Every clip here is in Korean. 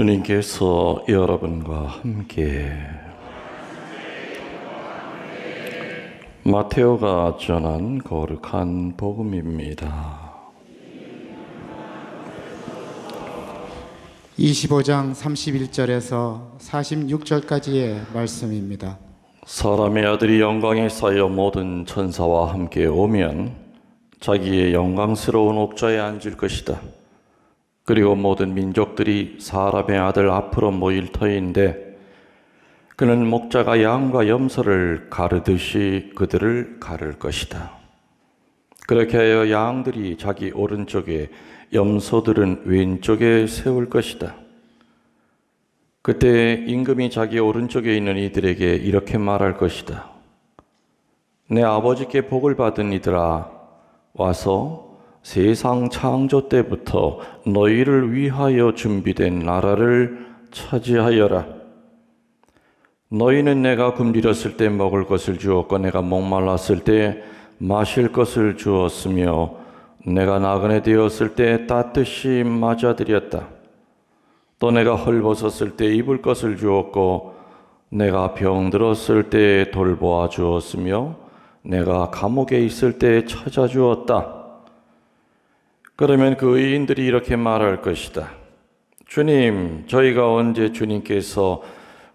주님께서 여러분과 함께 마테오가 전한 거룩한 복음입니다. 25장 31절에서 46절까지의 말씀입니다. 사람의 아들이 영광에 쌓여 모든 천사와 함께 오면 자기의 영광스러운 옥좌에 앉을 것이다. 그리고 모든 민족들이 사람의 아들 앞으로 모일 터인데 그는 목자가 양과 염소를 가르듯이 그들을 가를 것이다. 그렇게 하여 양들이 자기 오른쪽에 염소들은 왼쪽에 세울 것이다. 그때 임금이 자기 오른쪽에 있는 이들에게 이렇게 말할 것이다. 내 아버지께 복을 받은 이들아, 와서 세상 창조 때부터 너희를 위하여 준비된 나라를 차지하여라. 너희는 내가 굶주렸을 때 먹을 것을 주었고 내가 목말랐을 때 마실 것을 주었으며 내가 나그네 되었을 때 따뜻이 맞아들였다. 또 내가 헐벗었을 때 입을 것을 주었고 내가 병들었을 때 돌보아 주었으며 내가 감옥에 있을 때 찾아주었다. 그러면 그 의인들이 이렇게 말할 것이다. 주님, 저희가 언제 주님께서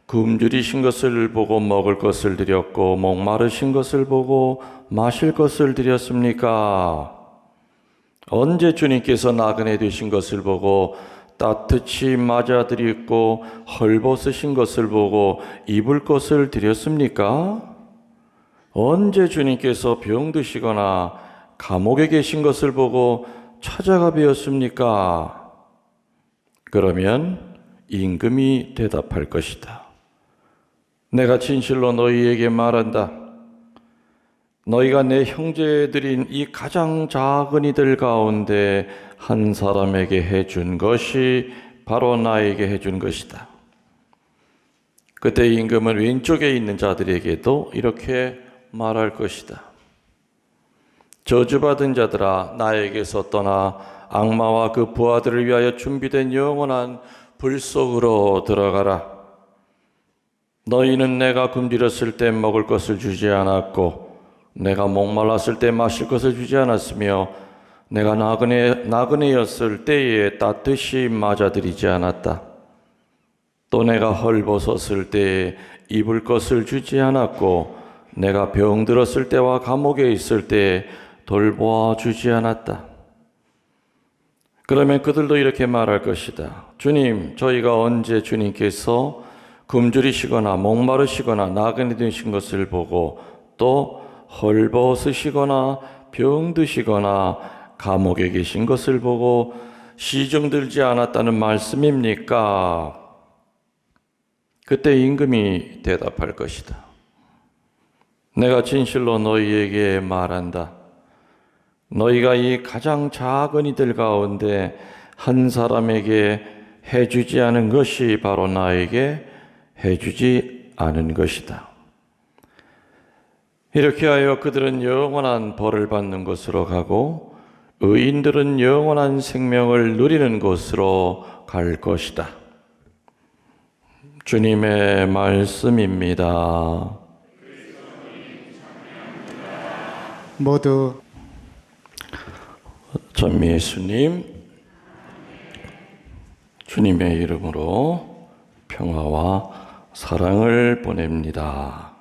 굶주리신 것을 보고 먹을 것을 드렸고 목마르신 것을 보고 마실 것을 드렸습니까? 언제 주님께서 나그네 되신 것을 보고 따뜻이 맞아드렸고 헐벗으신 것을 보고 입을 것을 드렸습니까? 언제 주님께서 병드시거나 감옥에 계신 것을 보고 찾아가 뵈었습니까? 그러면 임금이 대답할 것이다. 내가 진실로 너희에게 말한다. 너희가 내 형제들인 이 가장 작은 이들 가운데 한 사람에게 해준 것이 바로 나에게 해준 것이다. 그때 임금은 왼쪽에 있는 자들에게도 이렇게 말할 것이다. 저주받은 자들아, 나에게서 떠나 악마와 그 부하들을 위하여 준비된 영원한 불 속으로 들어가라. 너희는 내가 굶주렸을 때 먹을 것을 주지 않았고 내가 목말랐을 때 마실 것을 주지 않았으며 내가 나그네였을 때에 따뜻이 맞아들이지 않았다. 또 내가 헐벗었을 때에 입을 것을 주지 않았고 내가 병들었을 때와 감옥에 있을 때에 돌보아 주지 않았다. 그러면 그들도 이렇게 말할 것이다. 주님, 저희가 언제 주님께서 굶주리시거나 목마르시거나 나그네 되신 것을 보고 또 헐벗으시거나 병드시거나 감옥에 계신 것을 보고 시중 들지 않았다는 말씀입니까? 그때 임금이 대답할 것이다. 내가 진실로 너희에게 말한다. 너희가 이 가장 작은 이들 가운데 한 사람에게 해주지 않은 것이 바로 나에게 해주지 않은 것이다. 이렇게 하여 그들은 영원한 벌을 받는 곳으로 가고 의인들은 영원한 생명을 누리는 곳으로 갈 것이다. 주님의 말씀입니다. 모두 전미 예수님, 주님의 이름으로 평화와 사랑을 보냅니다.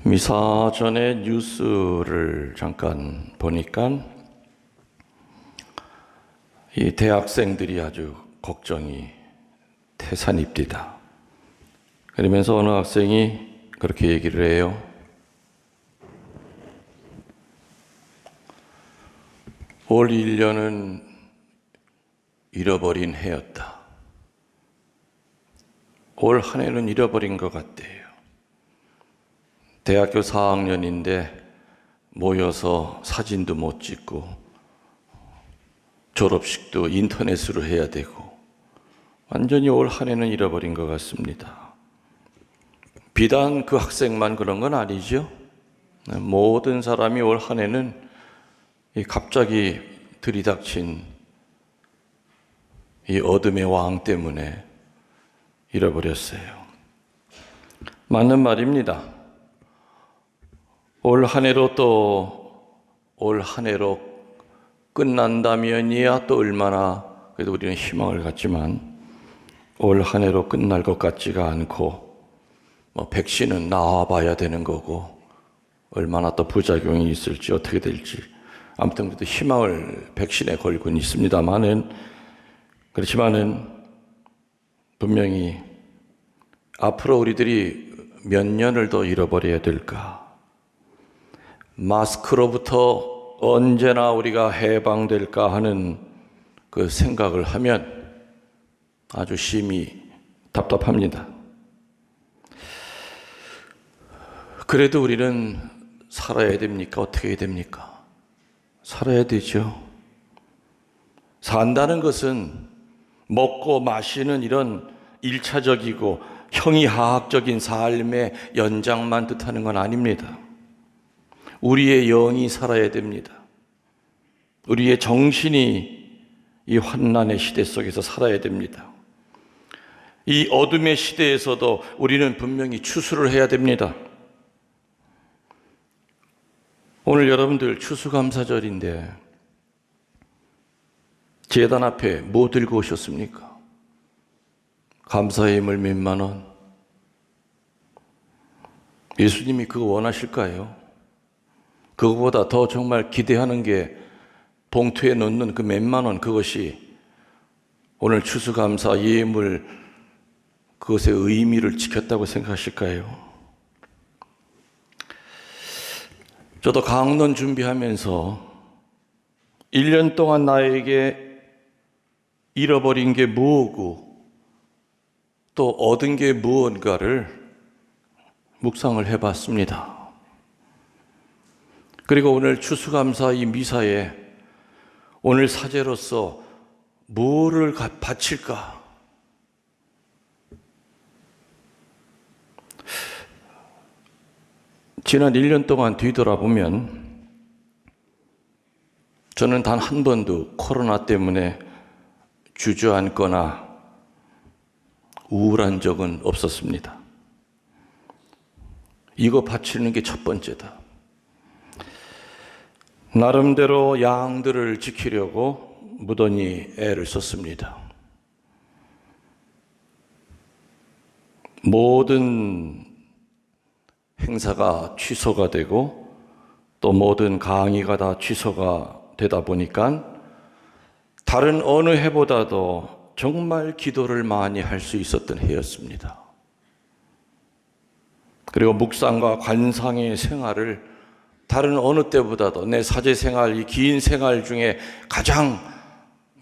미사 전에 뉴스를 잠깐 보니까 이 대학생들이 아주 걱정이 태산입디다. 그러면서 어느 학생이 그렇게 얘기를 해요. 올 1년은 잃어버린 해였다. 올 한 해는 잃어버린 것 같대요. 대학교 4학년인데 모여서 사진도 못 찍고 졸업식도 인터넷으로 해야 되고 완전히 올 한 해는 잃어버린 것 같습니다. 비단 그 학생만 그런 건 아니죠. 모든 사람이 올 한 해는 갑자기 들이닥친 이 어둠의 왕 때문에 잃어버렸어요. 맞는 말입니다. 올 한 해로 끝난다면이야 또 얼마나 그래도 우리는 희망을 갖지만 올 한 해로 끝날 것 같지가 않고 백신은 나와봐야 되는 거고 얼마나 또 부작용이 있을지 어떻게 될지 아무튼 그래도 희망을 백신에 걸고는 그렇지만은 분명히 앞으로 우리들이 몇 년을 더 잃어버려야 될까? 마스크로부터 언제나 우리가 해방될까 하는 그 생각을 하면 아주 심히 답답합니다. 그래도 우리는 살아야 됩니까? 어떻게 해야 됩니까? 살아야 되죠. 산다는 것은 먹고 마시는 이런 일차적이고 형이하학적인 삶의 연장만 뜻하는 건 아닙니다. 우리의 영이 살아야 됩니다. 우리의 정신이 이 환난의 시대 속에서 살아야 됩니다. 이 어둠의 시대에서도 우리는 분명히 추수를 해야 됩니다. 오늘 여러분들 추수감사절인데 제단 앞에 뭐 들고 오셨습니까? 감사의 힘을 몇만 원. 예수님이 그거 원하실까요? 그거보다 더 정말 기대하는 게 봉투에 넣는 그 몇만 원, 그것이 오늘 추수감사 예물 그것의 의미를 지켰다고 생각하실까요? 저도 강론 준비하면서 1년 동안 나에게 잃어버린 게 뭐고 또 얻은 게 무언가를 묵상을 해봤습니다. 그리고 오늘 추수감사 이 미사에 오늘 사제로서 뭐를 바칠까? 지난 1년 동안 뒤돌아보면 저는 단 한 번도 코로나 때문에 주저앉거나 우울한 적은 없었습니다. 이거 바치는 게 첫 번째다. 나름대로 양들을 지키려고 무던히 애를 썼습니다. 모든 행사가 취소가 되고 또 모든 강의가 다 취소가 되다 보니까 다른 어느 해보다도 정말 기도를 많이 할 수 있었던 해였습니다. 그리고 묵상과 관상의 생활을 다른 어느 때보다도 내 사제 생활, 이 긴 생활 중에 가장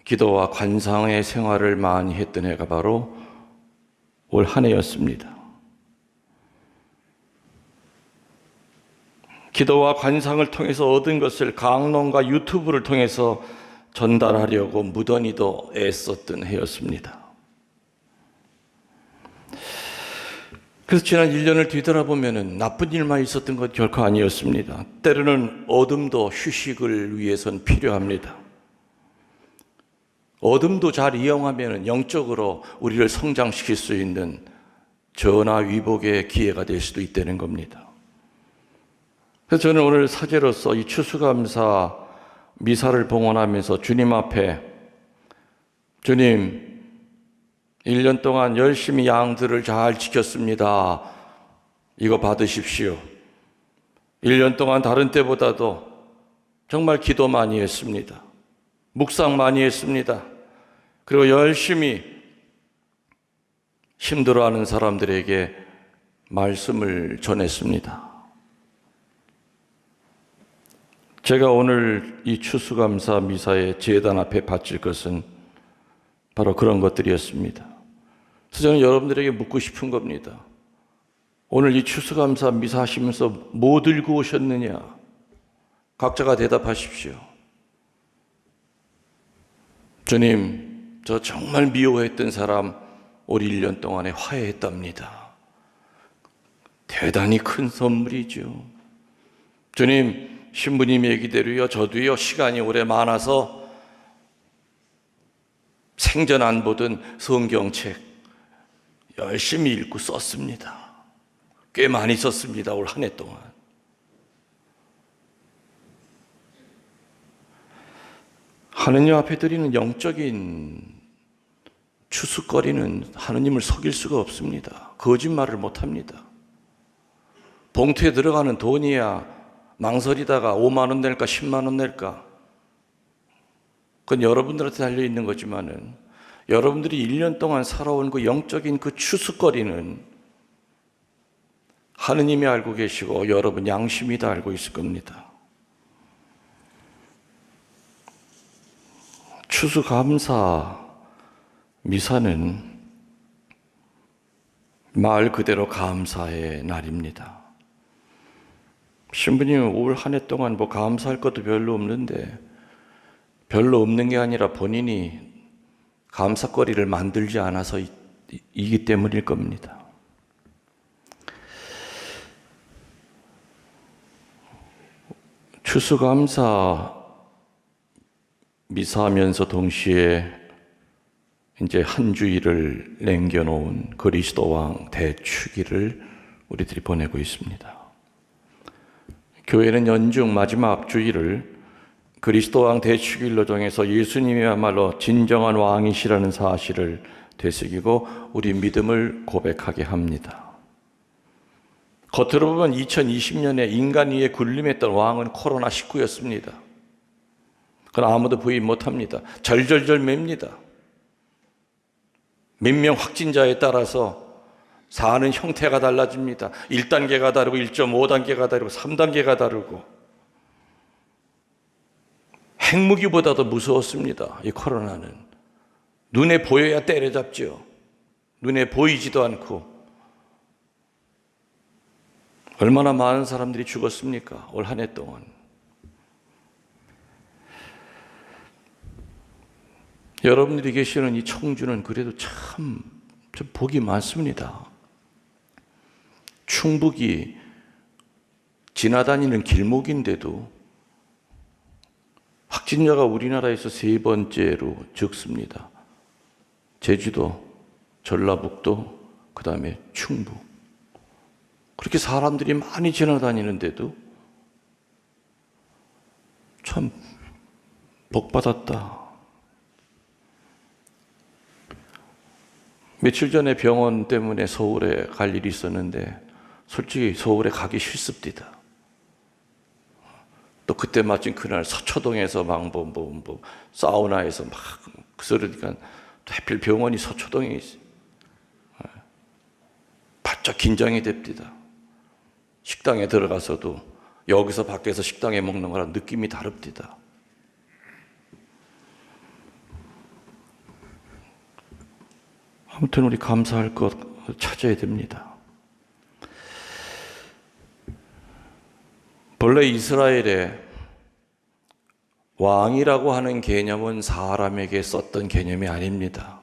기도와 관상의 생활을 많이 했던 해가 바로 올 한 해였습니다. 기도와 관상을 통해서 얻은 것을 강론과 유튜브를 통해서 전달하려고 무던히도 애썼던 해였습니다. 그래서 지난 1년을 뒤돌아보면 나쁜 일만 있었던 것 결코 아니었습니다. 때로는 어둠도 휴식을 위해선 필요합니다. 어둠도 잘 이용하면 영적으로 우리를 성장시킬 수 있는 전화위복의 기회가 될 수도 있다는 겁니다. 그래서 저는 오늘 사제로서 이 추수감사 미사를 봉헌하면서 주님 앞에 주님 1년 동안 열심히 양들을 잘 지켰습니다. 이거 받으십시오. 1년 동안 다른 때보다도 정말 기도 많이 했습니다. 묵상 많이 했습니다. 그리고 열심히 힘들어하는 사람들에게 말씀을 전했습니다. 제가 오늘 이 추수감사 미사의 제단 앞에 바칠 것은 바로 그런 것들이었습니다. 그래서 저는 여러분들에게 묻고 싶은 겁니다. 오늘 이 추수감사 미사 하시면서 뭐 들고 오셨느냐? 각자가 대답하십시오. 주님, 저 정말 미워했던 사람 우리 1년 동안에 화해했답니다. 대단히 큰 선물이죠. 주님, 신부님 얘기대로요, 저도요, 시간이 오래 많아서 생전 안 보던 성경책 열심히 읽고 썼습니다. 꽤 많이 썼습니다. 올 한 해 동안. 하느님 앞에 드리는 영적인 추수거리는 하느님을 속일 수가 없습니다. 거짓말을 못합니다. 봉투에 들어가는 돈이야 망설이다가 5만 원 낼까 10만 원 낼까, 그건 여러분들한테 달려있는 거지만은 여러분들이 1년 동안 살아온 그 영적인 그 추수거리는 하느님이 알고 계시고 여러분 양심이 다 알고 있을 겁니다. 추수감사 미사는 말 그대로 감사의 날입니다. 신부님 올 한 해 동안 뭐 감사할 것도 별로 없는데, 별로 없는 게 아니라 본인이 감사거리를 만들지 않아서이기 때문일 겁니다. 추수감사 미사하면서 동시에 이제 한 주일을 남겨놓은 그리스도 왕 대축일을 우리들이 보내고 있습니다. 교회는 연중 마지막 주일을 그리스도 왕 대축일로 정해서 예수님이야말로 진정한 왕이시라는 사실을 되새기고 우리 믿음을 고백하게 합니다. 겉으로 보면 2020년에 인간 위에 군림했던 왕은 코로나19였습니다. 그건 아무도 부인 못합니다. 절절절 맵니다. 몇 명 확진자에 따라서 사는 형태가 달라집니다. 1단계가 다르고 1.5단계가 다르고 3단계가 다르고, 핵무기보다도 무서웠습니다. 이 코로나는 눈에 보여야 때려잡죠. 눈에 보이지도 않고. 얼마나 많은 사람들이 죽었습니까? 올 한 해 동안. 여러분들이 계시는 이 청주는 그래도 참 복이 많습니다. 충북이 지나다니는 길목인데도 확진자가 우리나라에서 세 번째로 적습니다. 제주도, 전라북도, 그 다음에 충북. 그렇게 사람들이 많이 지나다니는데도 참 복받았다. 며칠 전에 병원 때문에 서울에 갈 일이 있었는데 솔직히 서울에 가기 싫습니다. 또 그때 마침 그날 서초동에서 막 사우나에서 막 그러니까 하필 병원이 서초동에 있어요. 바짝 긴장이 됩니다. 식당에 들어가서도 여기서 밖에서 식당에 먹는 거랑 느낌이 다릅니다. 아무튼 우리 감사할 것 찾아야 됩니다. 본래 이스라엘에 왕이라고 하는 개념은 사람에게 썼던 개념이 아닙니다.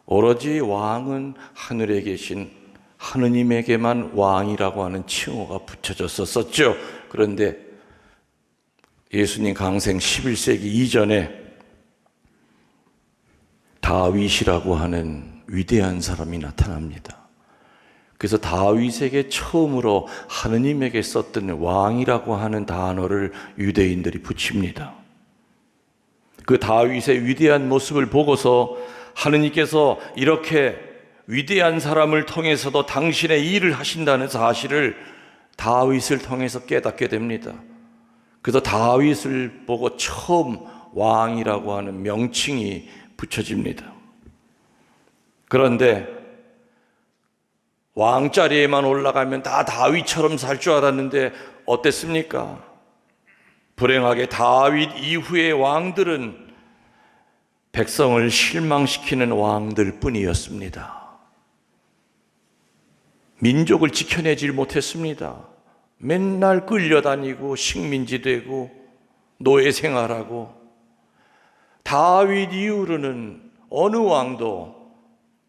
오로지 왕은 하늘에 계신 하느님에게만 왕이라고 하는 칭호가 붙여졌었죠. 그런데 예수님 강생 11세기 이전에 다윗이라고 하는 위대한 사람이 나타납니다. 그래서 다윗에게 처음으로 하느님에게 썼던 왕이라고 하는 단어를 유대인들이 붙입니다. 그 다윗의 위대한 모습을 보고서 하느님께서 이렇게 위대한 사람을 통해서도 당신의 일을 하신다는 사실을 다윗을 통해서 깨닫게 됩니다. 그래서 다윗을 보고 처음 왕이라고 하는 명칭이 붙여집니다. 그런데 왕자리에만 올라가면 다 다윗처럼 살 줄 알았는데 어땠습니까? 불행하게 다윗 이후의 왕들은 백성을 실망시키는 왕들 뿐이었습니다. 민족을 지켜내질 못했습니다. 맨날 끌려다니고 식민지 되고 노예 생활하고. 다윗 이후로는 어느 왕도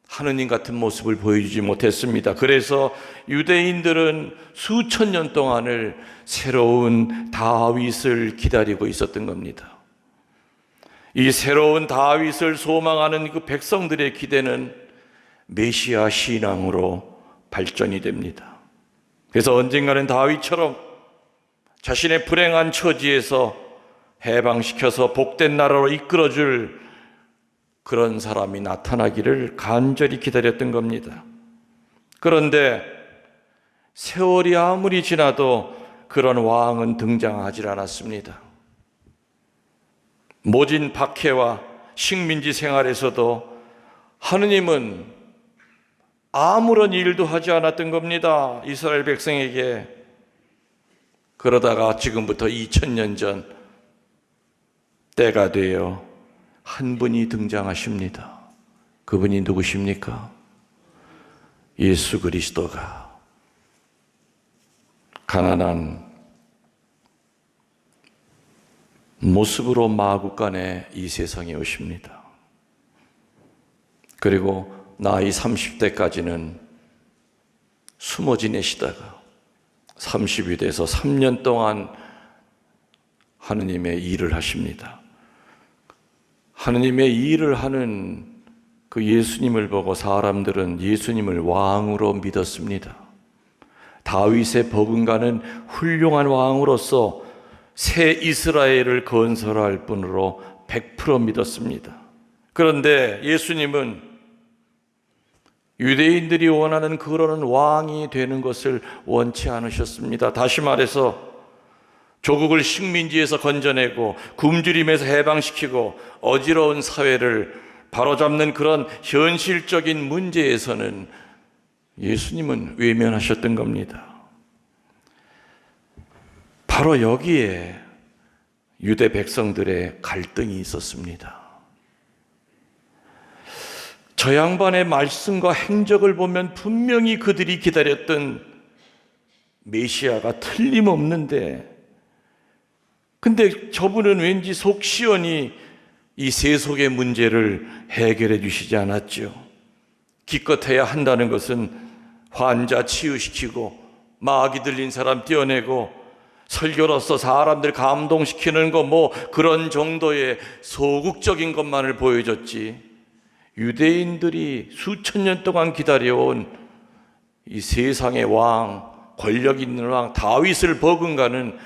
하느님 같은 모습을 보여주지 못했습니다. 그래서 유대인들은 수천 년 동안을 새로운 다윗을 기다리고 있었던 겁니다. 이 새로운 다윗을 소망하는 그 백성들의 기대는 메시아 신앙으로 발전이 됩니다. 그래서 언젠가는 다윗처럼 자신의 불행한 처지에서 해방시켜서 복된 나라로 이끌어줄 그런 사람이 나타나기를 간절히 기다렸던 겁니다. 그런데 세월이 아무리 지나도 그런 왕은 등장하지 않았습니다. 모진 박해와 식민지 생활에서도 하느님은 아무런 일도 하지 않았던 겁니다. 이스라엘 백성에게. 그러다가 지금부터 2000년 전 때가 되어 한 분이 등장하십니다. 그분이 누구십니까? 예수 그리스도가 가난한 모습으로 마구간에 이 세상에 오십니다. 그리고 나이 30대까지는 숨어 지내시다가 30이 돼서 3년 동안 하느님의 일을 하십니다. 하느님의 일을 하는 그 예수님을 보고 사람들은 예수님을 왕으로 믿었습니다. 다윗의 버금가는 훌륭한 왕으로서 새 이스라엘을 건설할 분으로 100% 믿었습니다. 그런데 예수님은 유대인들이 원하는 그런 왕이 되는 것을 원치 않으셨습니다. 다시 말해서 조국을 식민지에서 건져내고 굶주림에서 해방시키고 어지러운 사회를 바로잡는 그런 현실적인 문제에서는 예수님은 외면하셨던 겁니다. 바로 여기에 유대 백성들의 갈등이 있었습니다. 저 양반의 말씀과 행적을 보면 분명히 그들이 기다렸던 메시아가 틀림없는데, 근데 저분은 왠지 속 시원히 이 세속의 문제를 해결해 주시지 않았죠. 기껏해야 한다는 것은 환자 치유시키고 마귀 들린 사람 떼어내고 설교로서 사람들 감동시키는 거 뭐 그런 정도의 소극적인 것만을 보여줬지, 유대인들이 수천 년 동안 기다려온 이 세상의 왕, 권력 있는 왕 다윗을 버금가는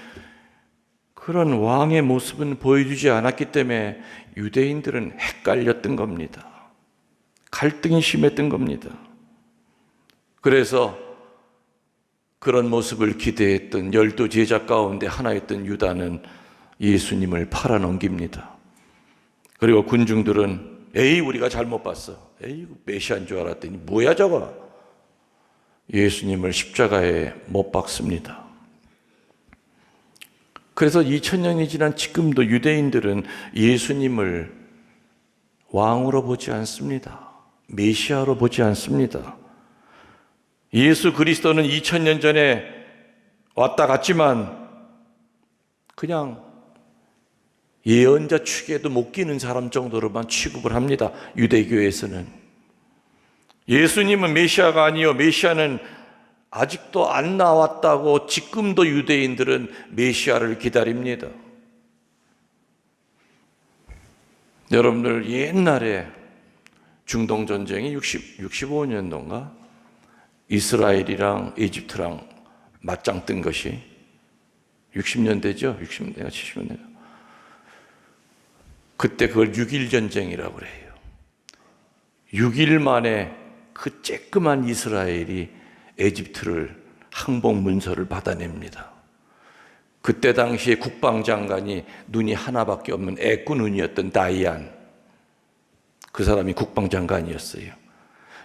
그런 왕의 모습은 보여주지 않았기 때문에 유대인들은 헷갈렸던 겁니다. 갈등이 심했던 겁니다. 그래서 그런 모습을 기대했던 12제자 가운데 하나였던 유다는 예수님을 팔아넘깁니다. 그리고 군중들은 에이 우리가 잘못 봤어. 에이 메시아인 줄 알았더니 뭐야 저거. 예수님을 십자가에 못 박습니다. 그래서 2000년이 지난 지금도 유대인들은 예수님을 왕으로 보지 않습니다. 메시아로 보지 않습니다. 예수 그리스도는 2000년 전에 왔다 갔지만 그냥 예언자 축에도 못 끼는 사람 정도로만 취급을 합니다. 유대교에서는. 예수님은 메시아가 아니요, 메시아는 아직도 안 나왔다고 지금도 유대인들은 메시아를 기다립니다. 여러분들 옛날에 중동전쟁이 65년도인가 이스라엘이랑 이집트랑 맞짱 뜬 것이 60년대죠. 60년대가 70년대가. 그때 그걸 6.1 전쟁이라고 그래요. 6일 만에 그 쬐끄만 이스라엘이 이집트를 항복 문서를 받아냅니다. 그때 당시에 국방장관이 눈이 하나밖에 없는 애꾸 눈이었던 다이안, 그 사람이 국방장관이었어요.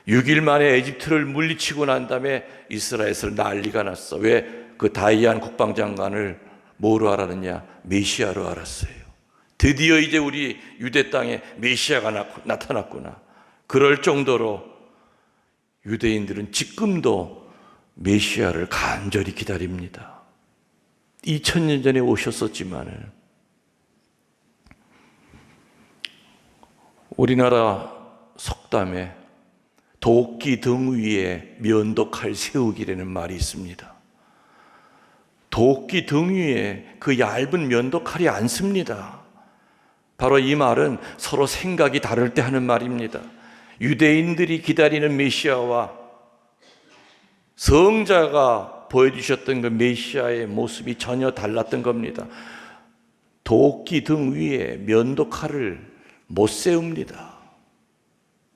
6일 만에 이집트를 물리치고 난 다음에 이스라엘에서 난리가 났어. 왜? 그 다이안 국방장관을 뭐로 알았느냐? 메시아로 알았어요. 드디어 이제 우리 유대 땅에 메시아가 나타났구나. 그럴 정도로 유대인들은 지금도 메시아를 간절히 기다립니다. 2000년 전에 오셨었지만 우리나라 속담에 도끼 등 위에 면도칼 세우기라는 말이 있습니다. 도끼 등 위에 그 얇은 면도칼이 안 씁니다. 바로 이 말은 서로 생각이 다를 때 하는 말입니다. 유대인들이 기다리는 메시아와 성자가 보여주셨던 그 메시아의 모습이 전혀 달랐던 겁니다. 도끼 등 위에 면도칼을 못 세웁니다.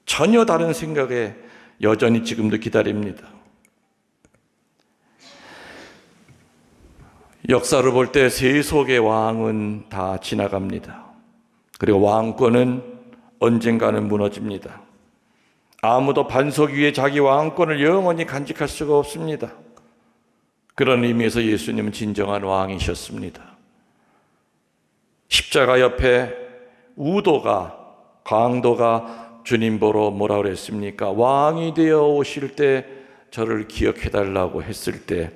전혀 다른 생각에 여전히 지금도 기다립니다. 역사를 볼 때 세속의 왕은 다 지나갑니다. 그리고 왕권은 언젠가는 무너집니다. 아무도 반석 위에 자기 왕권을 영원히 간직할 수가 없습니다. 그런 의미에서 예수님은 진정한 왕이셨습니다. 십자가 옆에 우도가, 강도가 주님 보러 뭐라 그랬습니까? 왕이 되어 오실 때 저를 기억해달라고 했을 때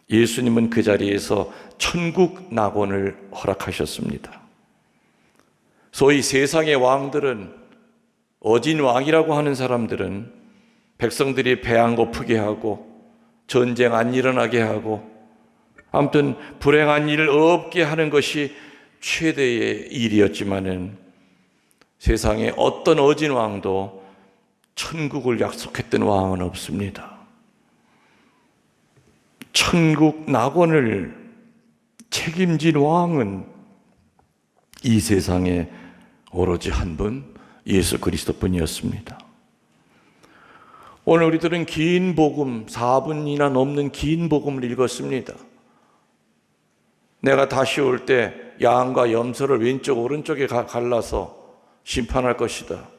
예수님은 그 자리에서 천국 낙원을 허락하셨습니다. 소위 세상의 왕들은, 어진 왕이라고 하는 사람들은 백성들이 배 안 고프게 하고 전쟁 안 일어나게 하고 아무튼 불행한 일을 없게 하는 것이 최대의 일이었지만은 세상에 어떤 어진 왕도 천국을 약속했던 왕은 없습니다. 천국 낙원을 책임진 왕은 이 세상에 오로지 한 분, 예수 그리스도뿐이었습니다. 오늘 우리들은 긴 복음, 4분이나 넘는 긴 복음을 읽었습니다. 내가 다시 올 때 양과 염소를 왼쪽 오른쪽에 갈라서 심판할 것이다.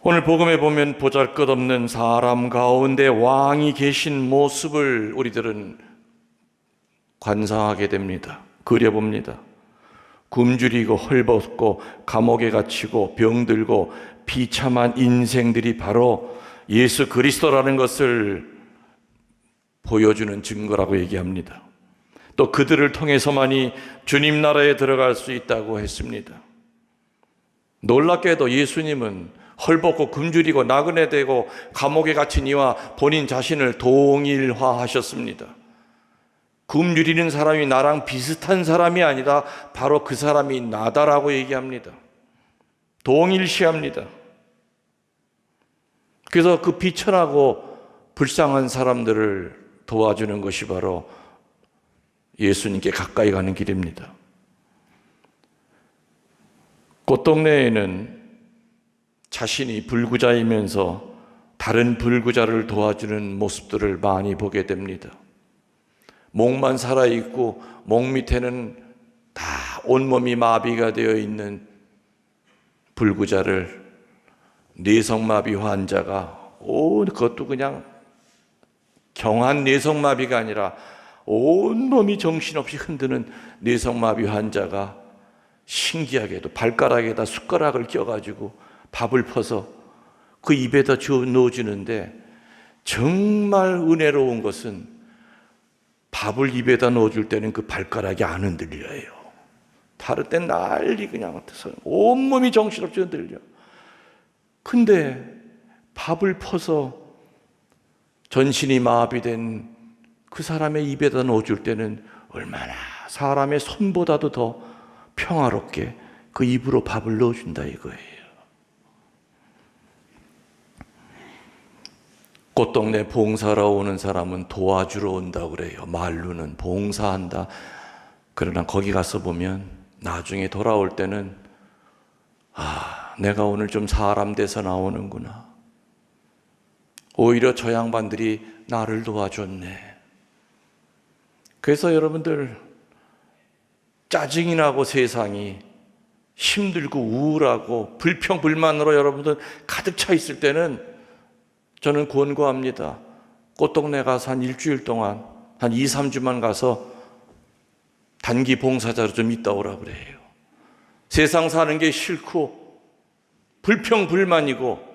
오늘 복음에 보면 보잘것없는 사람 가운데 왕이 계신 모습을 우리들은 관상하게 됩니다. 그려봅니다. 굶주리고 헐벗고 감옥에 갇히고 병들고 비참한 인생들이 바로 예수 그리스도라는 것을 보여주는 증거라고 얘기합니다. 또 그들을 통해서만이 주님 나라에 들어갈 수 있다고 했습니다. 놀랍게도 예수님은 헐벗고 굶주리고 나그네 되고 감옥에 갇힌 이와 본인 자신을 동일화하셨습니다. 굶주리는 사람이 나랑 비슷한 사람이 아니라 바로 그 사람이 나다라고 얘기합니다. 동일시합니다. 그래서 그 비천하고 불쌍한 사람들을 도와주는 것이 바로 예수님께 가까이 가는 길입니다. 꽃동네에는 자신이 불구자이면서 다른 불구자를 도와주는 모습들을 많이 보게 됩니다. 목만 살아있고 목 밑에는 다 온몸이 마비가 되어 있는 불구자를 뇌성마비 환자가 그것도 그냥 경한 뇌성마비가 아니라 온몸이 정신없이 흔드는 뇌성마비 환자가 신기하게도 발가락에다 숟가락을 껴가지고 밥을 퍼서 그 입에다 넣어주는데 정말 은혜로운 것은 밥을 입에다 넣어줄 때는 그 발가락이 안 흔들려요. 다를 땐 난리 그냥 같아서 온몸이 정신없이 흔들려. 근데 밥을 퍼서 전신이 마비된 그 사람의 입에다 넣어줄 때는 얼마나 사람의 손보다도 더 평화롭게 그 입으로 밥을 넣어준다 이거예요. 꽃동네 봉사하러 오는 사람은 도와주러 온다고 그래요. 말로는 봉사한다. 그러나 거기 가서 보면 나중에 돌아올 때는 내가 오늘 좀 사람 돼서 나오는구나. 오히려 저 양반들이 나를 도와줬네. 그래서 여러분들 짜증이 나고 세상이 힘들고 우울하고 불평불만으로 여러분들 가득 차 있을 때는 저는 권고합니다. 꽃동네 가서 한 일주일 동안 한 2, 3주만 가서 단기 봉사자로 좀 있다 오라 그래요. 세상 사는 게 싫고 불평불만이고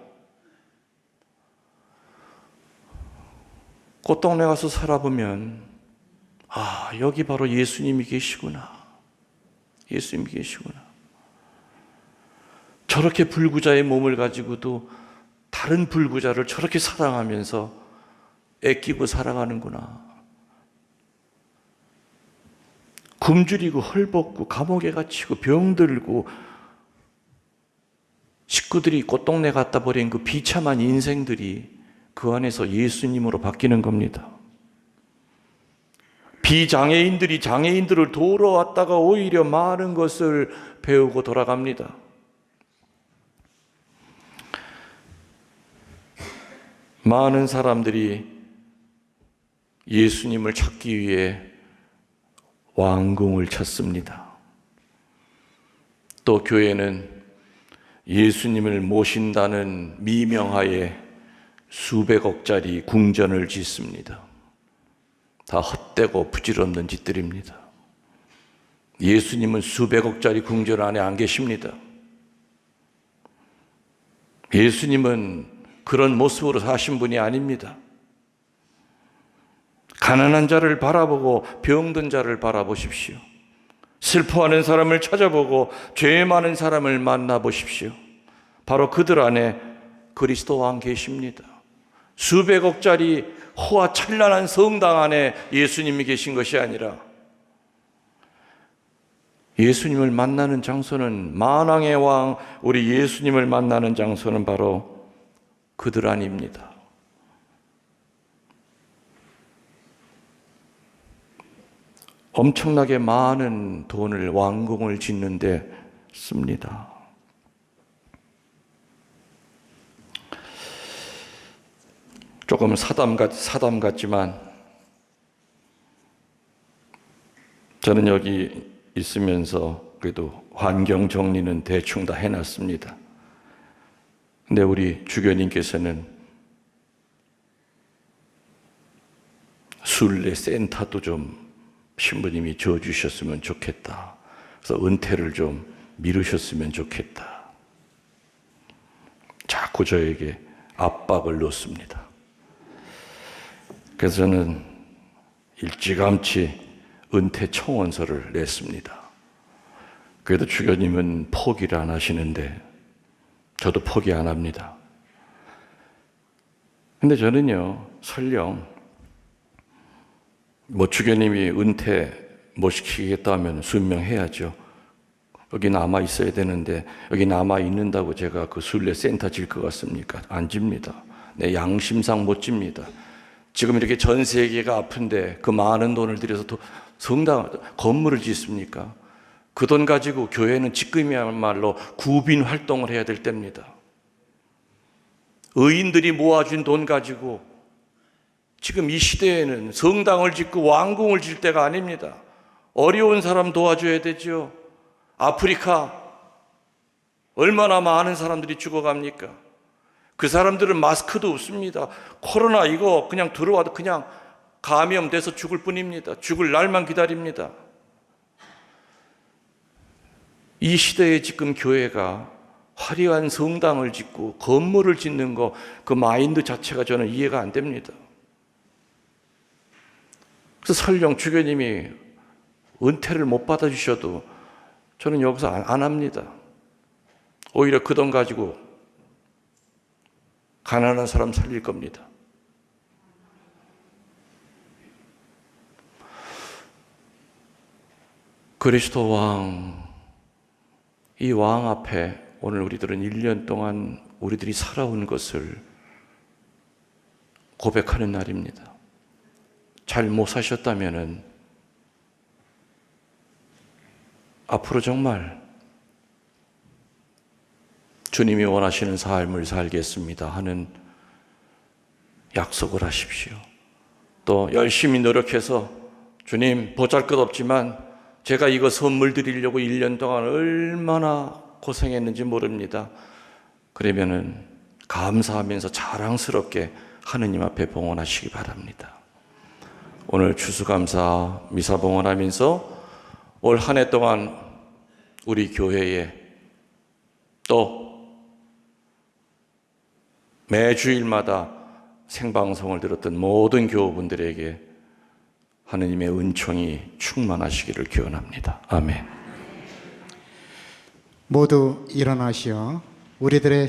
꽃동네 가서 살아보면 여기 바로 예수님이 계시구나. 예수님이 계시구나. 저렇게 불구자의 몸을 가지고도 다른 불구자를 저렇게 사랑하면서 애끼고 살아가는구나. 굶주리고 헐벗고 감옥에 갇히고 병들고 식구들이 꽃동네 갖다 버린 그 비참한 인생들이 그 안에서 예수님으로 바뀌는 겁니다. 비장애인들이 장애인들을 도우러 왔다가 오히려 많은 것을 배우고 돌아갑니다. 많은 사람들이 예수님을 찾기 위해 왕궁을 찾습니다. 또 교회는 예수님을 모신다는 미명하에 수백억짜리 궁전을 짓습니다. 다 헛되고 부질없는 짓들입니다. 예수님은 수백억짜리 궁전 안에 안 계십니다. 예수님은 그런 모습으로 사신 분이 아닙니다. 가난한 자를 바라보고 병든 자를 바라보십시오. 슬퍼하는 사람을 찾아보고 죄 많은 사람을 만나보십시오. 바로 그들 안에 그리스도 왕 계십니다. 수백억짜리 호화 찬란한 성당 안에 예수님이 계신 것이 아니라 예수님을 만나는 장소는, 만왕의 왕 우리 예수님을 만나는 장소는 바로 그들 안입니다. 엄청나게 많은 돈을 왕궁을 짓는데 씁니다. 조금 사담 같지만 저는 여기 있으면서 그래도 환경 정리는 대충 다 해놨습니다. 근데 우리 주교님께서는 순례 센터도 좀 신부님이 지어주셨으면 좋겠다. 그래서 은퇴를 좀 미루셨으면 좋겠다. 자꾸 저에게 압박을 놓습니다. 그래서 저는 일찌감치 은퇴 청원서를 냈습니다. 그래도 주교님은 포기를 안 하시는데 저도 포기 안 합니다. 근데 저는요, 설령 주교님이 은퇴 못 시키겠다 하면 순명해야죠. 여기 남아 있어야 되는데 여기 남아 있는다고 제가 그 순례 센터 질 것 같습니까? 안 집니다. 내 양심상 못 집니다. 지금 이렇게 전 세계가 아픈데 그 많은 돈을 들여서 또 성당 건물을 짓습니까? 그 돈 가지고 교회는 지금이야말로 구빈 활동을 해야 될 때입니다. 의인들이 모아준 돈 가지고 지금 이 시대에는 성당을 짓고 왕궁을 질 때가 아닙니다. 어려운 사람 도와줘야 되죠. 아프리카 얼마나 많은 사람들이 죽어갑니까? 그 사람들은 마스크도 없습니다. 코로나 이거 그냥 들어와도 그냥 감염돼서 죽을 뿐입니다. 죽을 날만 기다립니다. 이 시대에 지금 교회가 화려한 성당을 짓고 건물을 짓는 거, 그 마인드 자체가 저는 이해가 안 됩니다. 그래서 설령 주교님이 은퇴를 못 받아주셔도 저는 여기서 안 합니다. 오히려 그 돈 가지고 가난한 사람 살릴 겁니다. 그리스도 왕, 이 왕 앞에 오늘 우리들은 1년 동안 우리들이 살아온 것을 고백하는 날입니다. 잘 못 사셨다면은 앞으로 정말 주님이 원하시는 삶을 살겠습니다 하는 약속을 하십시오. 또 열심히 노력해서 주님 보잘것없지만 제가 이거 선물 드리려고 1년 동안 얼마나 고생했는지 모릅니다. 그러면은 감사하면서 자랑스럽게 하느님 앞에 봉헌하시기 바랍니다. 오늘 추수감사 미사 봉헌하면서 올 한 해 동안 우리 교회에 또 매주일마다 생방송을 들었던 모든 교우분들에게 하느님의 은총이 충만하시기를 기원합니다. 아멘. 모두 일어나시어 우리들의